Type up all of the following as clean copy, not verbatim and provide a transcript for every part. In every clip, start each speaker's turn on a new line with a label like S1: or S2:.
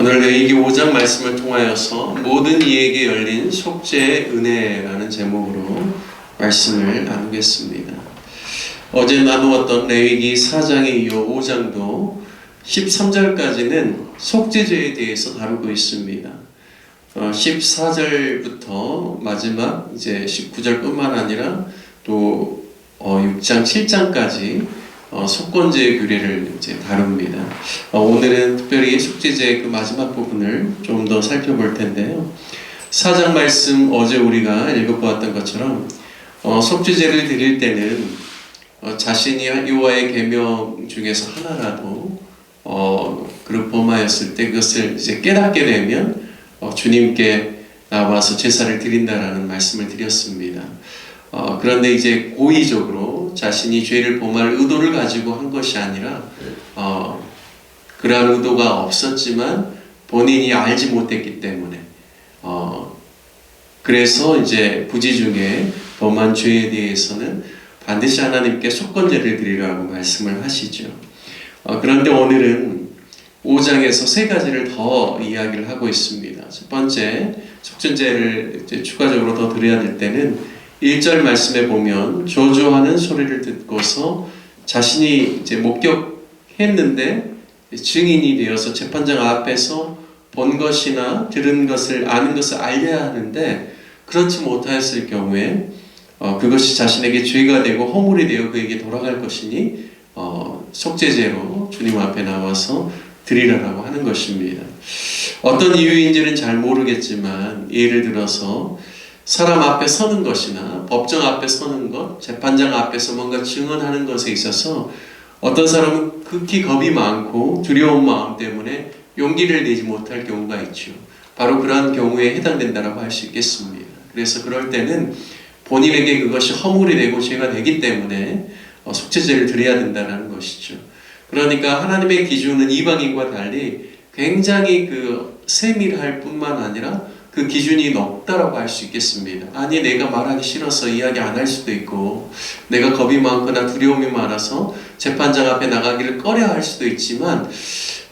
S1: 오늘 레위기 5장 말씀을 통하여서 모든 이에게 열린 속죄의 은혜라는 제목으로 말씀을 나누겠습니다. 어제 나누었던 레위기 4장에 이어 5장도 13절까지는 속죄제에 대해서 다루고 있습니다. 14절부터 마지막 이제 19절뿐만 아니라 또 6장 7장까지 속건제의 규례를 이제 다룹니다. 오늘은 특별히 속죄제의 그 마지막 부분을 좀 더 살펴볼 텐데요. 4장 말씀 어제 우리가 읽어보았던 것처럼 속죄제를 드릴 때는 자신이 여호와의 계명 중에서 하나라도 그를 범하였을 때 그것을 이제 깨닫게 되면 주님께 나와서 제사를 드린다라는 말씀을 드렸습니다. 그런데 이제 고의적으로 자신이 죄를 범할 의도를 가지고 한 것이 아니라 그러한 의도가 없었지만 본인이 알지 못했기 때문에 그래서 이제 부지 중에 범한 죄에 대해서는 반드시 하나님께 속건제를 드리라고 말씀을 하시죠. 그런데 오늘은 5장에서 세 가지를 더 이야기를 하고 있습니다. 첫 번째 속죄제를 이제 추가적으로 더 드려야 될 때는 1절 말씀에 보면 저주하는 소리를 듣고서 자신이 이제 목격했는데 증인이 되어서 재판장 앞에서 본 것이나 들은 것을 아는 것을 알려야 하는데 그렇지 못하였을 경우에 그것이 자신에게 죄가 되고 허물이 되어 그에게 돌아갈 것이니 속죄제로 주님 앞에 나와서 드리라고 하는 것입니다. 어떤 이유인지는 잘 모르겠지만 예를 들어서 사람 앞에 서는 것이나 법정 앞에 서는 것, 재판장 앞에서 뭔가 증언하는 것에 있어서 어떤 사람은 극히 겁이 많고 두려운 마음 때문에 용기를 내지 못할 경우가 있죠. 바로 그러한 경우에 해당된다고 할 수 있겠습니다. 그래서 그럴 때는 본인에게 그것이 허물이 되고 죄가 되기 때문에 속죄제를 드려야 된다는 것이죠. 그러니까 하나님의 기준은 이방인과 달리 굉장히 세밀할 뿐만 아니라 그 기준이 높다라고 할 수 있겠습니다. 아니 내가 말하기 싫어서 이야기 안 할 수도 있고 내가 겁이 많거나 두려움이 많아서 재판장 앞에 나가기를 꺼려 할 수도 있지만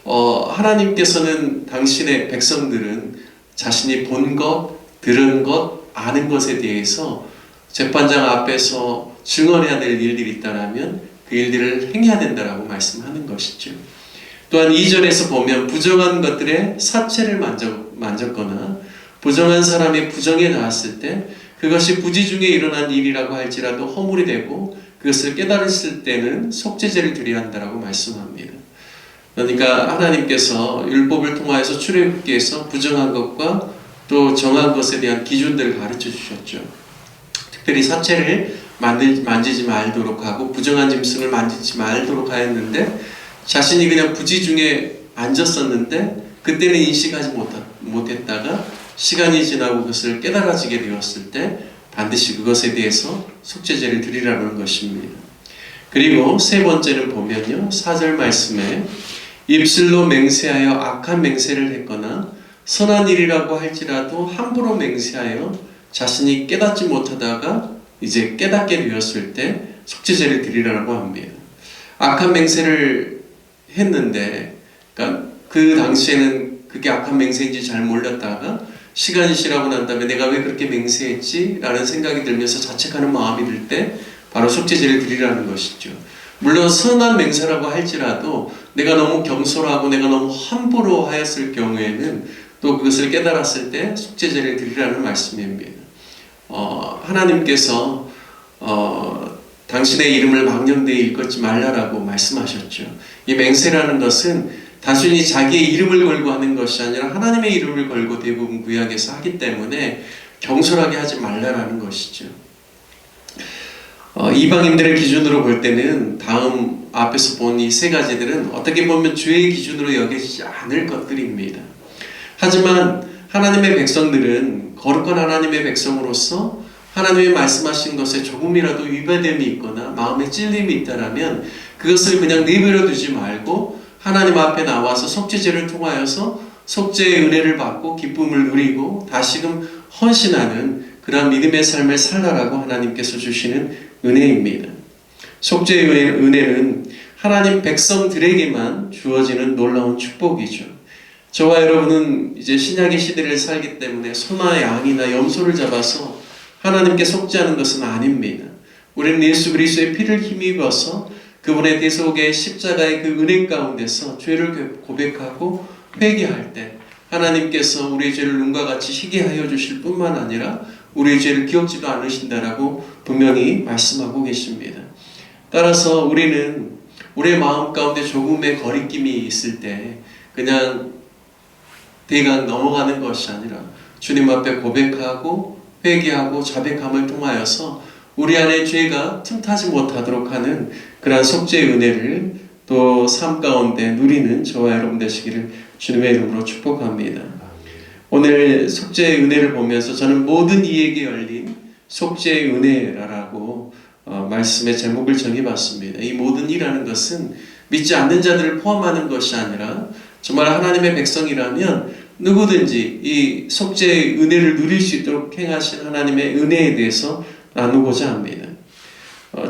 S1: 하나님께서는 당신의 백성들은 자신이 본 것, 들은 것, 아는 것에 대해서 재판장 앞에서 증언해야 될 일들이 있다면 그 일들을 행해야 된다라고 말씀하는 것이죠. 또한 2절에서 보면 부정한 것들의 사체를 만졌거나 부정한 사람이 부정에 나왔을 때 그것이 부지 중에 일어난 일이라고 할지라도 허물이 되고 그것을 깨달았을 때는 속죄제를 드려야 한다라고 말씀합니다. 그러니까 하나님께서 율법을 통하여서 출애굽기에서 부정한 것과 또 정한 것에 대한 기준들을 가르쳐 주셨죠. 특별히 사체를 만지지 말도록 하고 부정한 짐승을 만지지 말도록 하였는데 자신이 그냥 부지 중에 앉았었는데 그때는 인식하지 못했다가 시간이 지나고 그것을 깨달아지게 되었을 때 반드시 그것에 대해서 속죄제를 드리라는 것입니다. 그리고 세 번째는 보면요, 4절 말씀에 입술로 맹세하여 악한 맹세를 했거나 선한 일이라고 할지라도 함부로 맹세하여 자신이 깨닫지 못하다가 이제 깨닫게 되었을 때 속죄제를 드리라고 합니다. 악한 맹세를 했는데 그러니까 그 당시에는 그게 악한 맹세인지 잘 몰랐다가 시간이 지나고 난 다음에 내가 왜 그렇게 맹세했지? 라는 생각이 들면서 자책하는 마음이 들 때 바로 속죄제를 드리라는 것이죠. 물론 선한 맹세라고 할지라도 내가 너무 경솔하고 내가 너무 함부로 하였을 경우에는 또 그것을 깨달았을 때 속죄제를 드리라는 말씀입니다. 하나님께서 당신의 이름을 망령되이 일컫지 말라라고 말씀하셨죠. 이 맹세라는 것은 단순히 자기의 이름을 걸고 하는 것이 아니라 하나님의 이름을 걸고 대부분 구약에서 하기 때문에 경솔하게 하지 말라라는 것이죠. 이방인들의 기준으로 볼 때는 다음 앞에서 본 이 세 가지들은 어떻게 보면 죄의 기준으로 여겨지지 않을 것들입니다. 하지만 하나님의 백성들은 거룩한 하나님의 백성으로서 하나님이 말씀하신 것에 조금이라도 위배됨이 있거나 마음에 찔림이 있다면 그것을 그냥 내버려 두지 말고 하나님 앞에 나와서 속죄제를 통하여서 속죄의 은혜를 받고 기쁨을 누리고 다시금 헌신하는 그런 믿음의 삶을 살라라고 하나님께서 주시는 은혜입니다. 속죄의 은혜는 하나님 백성들에게만 주어지는 놀라운 축복이죠. 저와 여러분은 이제 신약의 시대를 살기 때문에 소나 양이나 염소를 잡아서 하나님께 속지 않은 것은 아닙니다. 우리는 예수 그리스도의 피를 힘입어서 그분의 대속의 십자가의 그 은혜 가운데서 죄를 고백하고 회개할 때 하나님께서 우리의 죄를 눈과 같이 희게 하여 주실 뿐만 아니라 우리의 죄를 기억지도 않으신다라고 분명히 말씀하고 계십니다. 따라서 우리는 우리의 마음 가운데 조금의 거리낌이 있을 때 그냥 대강 넘어가는 것이 아니라 주님 앞에 고백하고 회개하고 자백함을 통하여서 우리 안에 죄가 틈타지 못하도록 하는 그러한 속죄의 은혜를 또 삶 가운데 누리는 저와 여러분 되시기를 주님의 이름으로 축복합니다. 오늘 속죄의 은혜를 보면서 저는 모든 이에게 열린 속죄의 은혜라고 말씀의 제목을 정해봤습니다. 이 모든 이라는 것은 믿지 않는 자들을 포함하는 것이 아니라 정말 하나님의 백성이라면 누구든지 이 속죄의 은혜를 누릴 수 있도록 행하신 하나님의 은혜에 대해서 나누고자 합니다.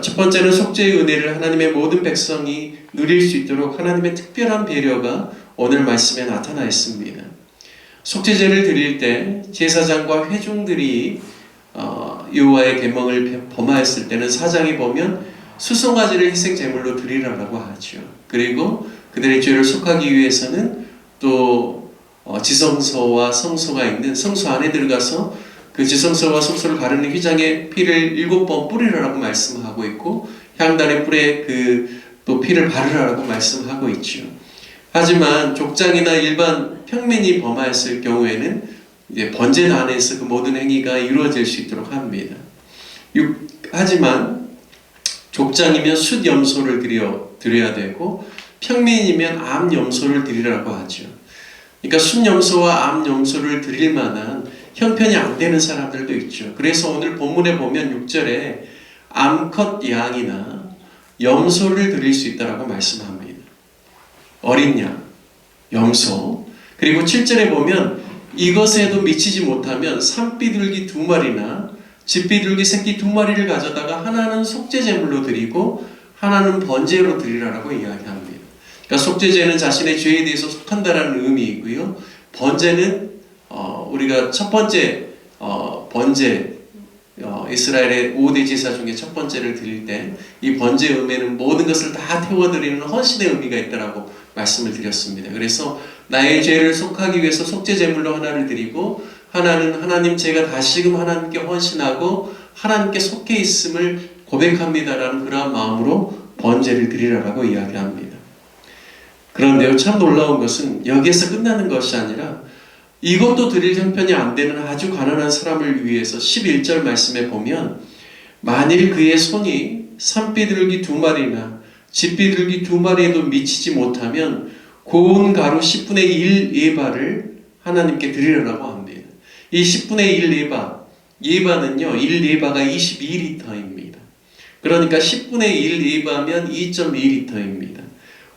S1: 첫 번째는 속죄의 은혜를 하나님의 모든 백성이 누릴 수 있도록 하나님의 특별한 배려가 오늘 말씀에 나타나 있습니다. 속죄제를 드릴 때 제사장과 회중들이 여호와의 계명을 범하였을 때는 사장이 보면 수송아지를 희생 제물로 드리라고 하죠. 그리고 그들의 죄를 속하기 위해서는 또 지성소와 성소가 있는 성소 안에 들어가서 그 지성소와 성소를 가르는 휘장에 피를 7번 뿌리라고 말씀하고 있고 향단의 뿔에 또 피를 바르라고 말씀하고 있죠. 하지만 족장이나 일반 평민이 범하였을 경우에는 이제 번제단에서 그 모든 행위가 이루어질 수 있도록 합니다. 하지만 족장이면 숫염소를 드려야 되고 평민이면 암염소를 드리라고 하죠. 그러니까 숫염소와 암염소를 드릴 만한 형편이 안 되는 사람들도 있죠. 그래서 오늘 본문에 보면 6절에 암컷 양이나 염소를 드릴 수 있다라고 말씀합니다. 어린 양, 염소. 그리고 7절에 보면 이것에도 미치지 못하면 산비둘기 2마리나 집비둘기 새끼 2마리를 가져다가 하나는 속죄제물로 드리고 하나는 번제로 드리라고 이야기합니다. 그러니까 속죄제는 자신의 죄에 대해서 속한다라는 의미이고요. 번제는 우리가 첫 번째 번제 이스라엘의 5대 제사 중에 첫 번째를 드릴 때 이 번제 의미는 모든 것을 다 태워드리는 헌신의 의미가 있다라고 말씀을 드렸습니다. 그래서 나의 죄를 속하기 위해서 속죄 제물로 하나를 드리고 하나는 하나님 제가 다시금 하나님께 헌신하고 하나님께 속해 있음을 고백합니다라는 그러한 마음으로 번제를 드리라고 이야기합니다. 그런데요, 참 놀라운 것은 여기에서 끝나는 것이 아니라 이것도 드릴 형편이 안 되는 아주 가난한 사람을 위해서 11절 말씀에 보면 만일 그의 손이 산비둘기 2마리나 집비둘기 2마리에도 미치지 못하면 고운 가루 10분의 1 예바를 하나님께 드리라고 합니다. 이 10분의 1 예바는요 1 예바가 22리터입니다. 그러니까 10분의 1 예바면 2.2리터입니다.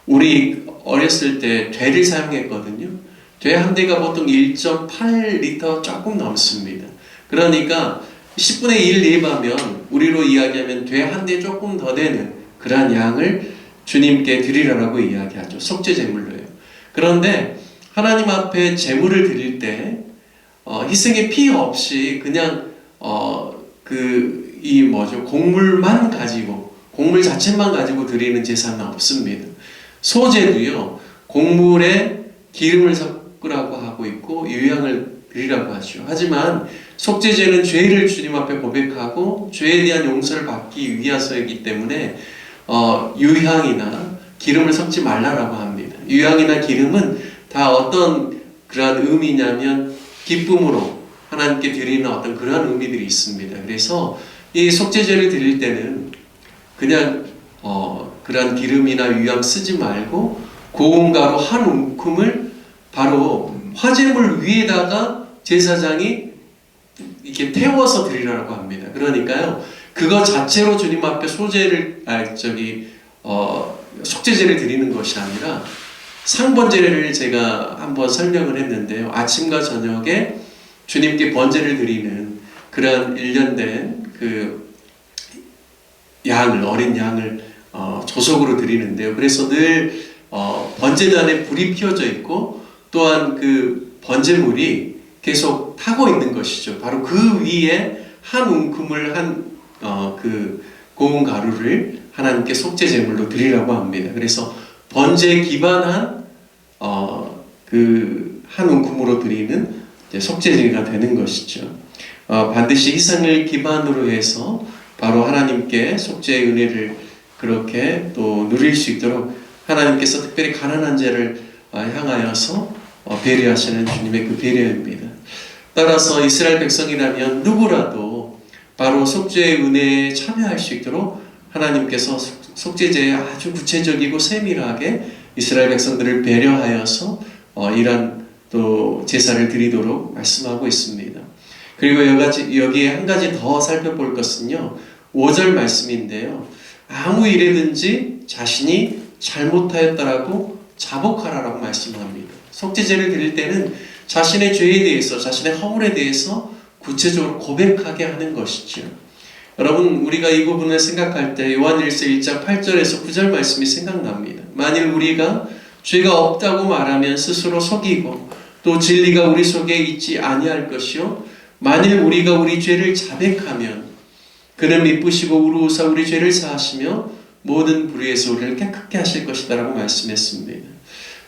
S1: 우리 어렸을 때 되를 사용했거든요. 되 한 대가 보통 1.8리터 조금 넘습니다. 그러니까 10분의 1 예바면 우리로 이야기하면 되 한 대 조금 더 되는 그러한 양을 주님께 드리라고 이야기하죠. 속죄제물로요. 그런데 하나님 앞에 제물을 드릴 때 희생의 피 없이 그냥 곡물만 가지고 곡물 자체만 가지고 드리는 제사는 없습니다. 소제도요 곡물에 기름을 섞으라고 하고 있고 유향을 드리라고 하죠. 하지만 속죄제는 죄를 주님 앞에 고백하고 죄에 대한 용서를 받기 위해서이기 때문에 유향이나 기름을 섞지 말라라고 합니다. 유향이나 기름은 다 어떤 그러한 의미냐면 기쁨으로 하나님께 드리는 어떤 그러한 의미들이 있습니다. 그래서 이 속죄제를 드릴 때는 그냥 그러한 기름이나 유향 쓰지 말고 고운 가루 한 움큼을 바로 화제물 위에다가 제사장이 이렇게 태워서 드리라고 합니다. 그러니까요, 그거 자체로 주님 앞에 속죄제를 드리는 것이 아니라 상번제를 제가 한번 설명을 했는데요. 아침과 저녁에 주님께 번제를 드리는 그런 일련된 어린 양을 조석으로 드리는데요. 그래서 늘 번제단에 불이 피워져 있고 또한 그 번제물이 계속 타고 있는 것이죠. 바로 그 위에 한 움큼을 그 고운 가루를 하나님께 속죄 제물로 드리라고 합니다. 그래서 번제에 기반한 그 한 움큼으로 드리는 속죄제가 되는 것이죠. 반드시 희생을 기반으로 해서 바로 하나님께 속죄의 은혜를 그렇게 또 누릴 수 있도록 하나님께서 특별히 가난한 자를 향하여서 배려하시는 주님의 그 배려입니다. 따라서 이스라엘 백성이라면 누구라도 바로 속죄의 은혜에 참여할 수 있도록 하나님께서 속죄제에 아주 구체적이고 세밀하게 이스라엘 백성들을 배려하여서 이런 또 제사를 드리도록 말씀하고 있습니다. 그리고 여기에 한 가지 더 살펴볼 것은요, 5절 말씀인데요. 아무 일에든지 자신이 잘못하였다라고 자복하라라고 말씀합니다. 속죄제를 드릴 때는 자신의 죄에 대해서, 자신의 허물에 대해서 구체적으로 고백하게 하는 것이죠. 여러분, 우리가 이 부분을 생각할 때 요한일서 1장 8절에서 9절 말씀이 생각납니다. 만일 우리가 죄가 없다고 말하면 스스로 속이고 또 진리가 우리 속에 있지 아니할 것이요, 만일 우리가 우리 죄를 자백하면 그는 미쁘시고 우루우사 우리 죄를 사하시며 모든 불의에서 우리를 깨끗게 하실 것이다 라고 말씀했습니다.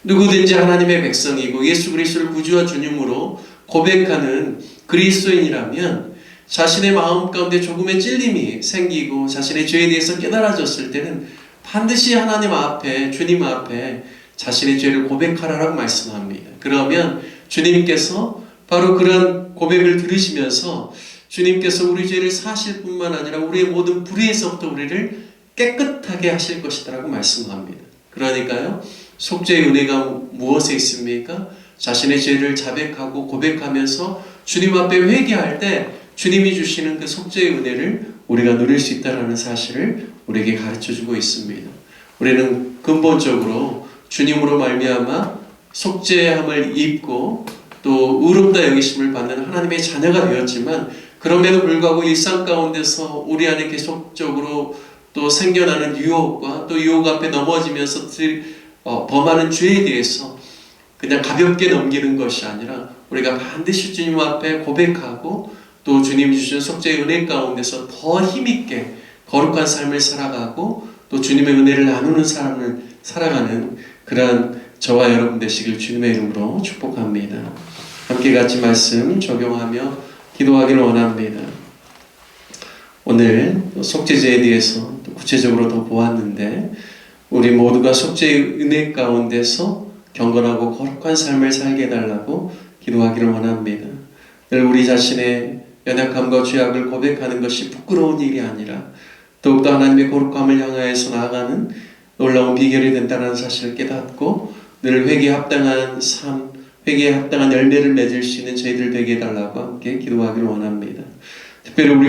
S1: 누구든지 하나님의 백성이고 예수 그리스도를 구주와 주님으로 고백하는 그리스도인이라면 자신의 마음 가운데 조금의 찔림이 생기고 자신의 죄에 대해서 깨달아졌을 때는 반드시 하나님 앞에, 주님 앞에 자신의 죄를 고백하라라고 말씀합니다. 그러면 주님께서 바로 그런 고백을 들으시면서 주님께서 우리 죄를 사실 뿐만 아니라 우리의 모든 불의에서부터 우리를 깨끗하게 하실 것이다라고 말씀합니다. 그러니까요, 속죄의 은혜가 무엇에 있습니까? 자신의 죄를 자백하고 고백하면서 주님 앞에 회개할 때 주님이 주시는 그 속죄의 은혜를 우리가 누릴 수 있다는 사실을 우리에게 가르쳐주고 있습니다. 우리는 근본적으로 주님으로 말미암아 속죄함을 입고 또 의롭다 여기심을 받는 하나님의 자녀가 되었지만, 그럼에도 불구하고 일상 가운데서 우리 안에 계속적으로 또 생겨나는 유혹과 또 유혹 앞에 넘어지면서 범하는 죄에 대해서 그냥 가볍게 넘기는 것이 아니라 우리가 반드시 주님 앞에 고백하고 또 주님이 주신 속죄의 은혜 가운데서 더 힘있게 거룩한 삶을 살아가고 또 주님의 은혜를 나누는 삶을 살아가는 그러한 저와 여러분 되시길 주님의 이름으로 축복합니다. 함께 같이 말씀 적용하며 기도하기를 원합니다. 오늘 속죄제에 대해서 구체적으로 더 보았는데, 우리 모두가 속죄의 은혜 가운데서 경건하고 거룩한 삶을 살게 해달라고 기도하기를 원합니다. 늘 우리 자신의 연약함과 죄악을 고백하는 것이 부끄러운 일이 아니라 더욱더 하나님의 거룩함을 향하여서 나아가는 놀라운 비결이 된다는 사실을 깨닫고 늘 회개에 합당한 삶, 회개에 합당한 열매를 맺을 수 있는 저희들 되게 해달라고 함께 기도하기를 원합니다. 특별히 우리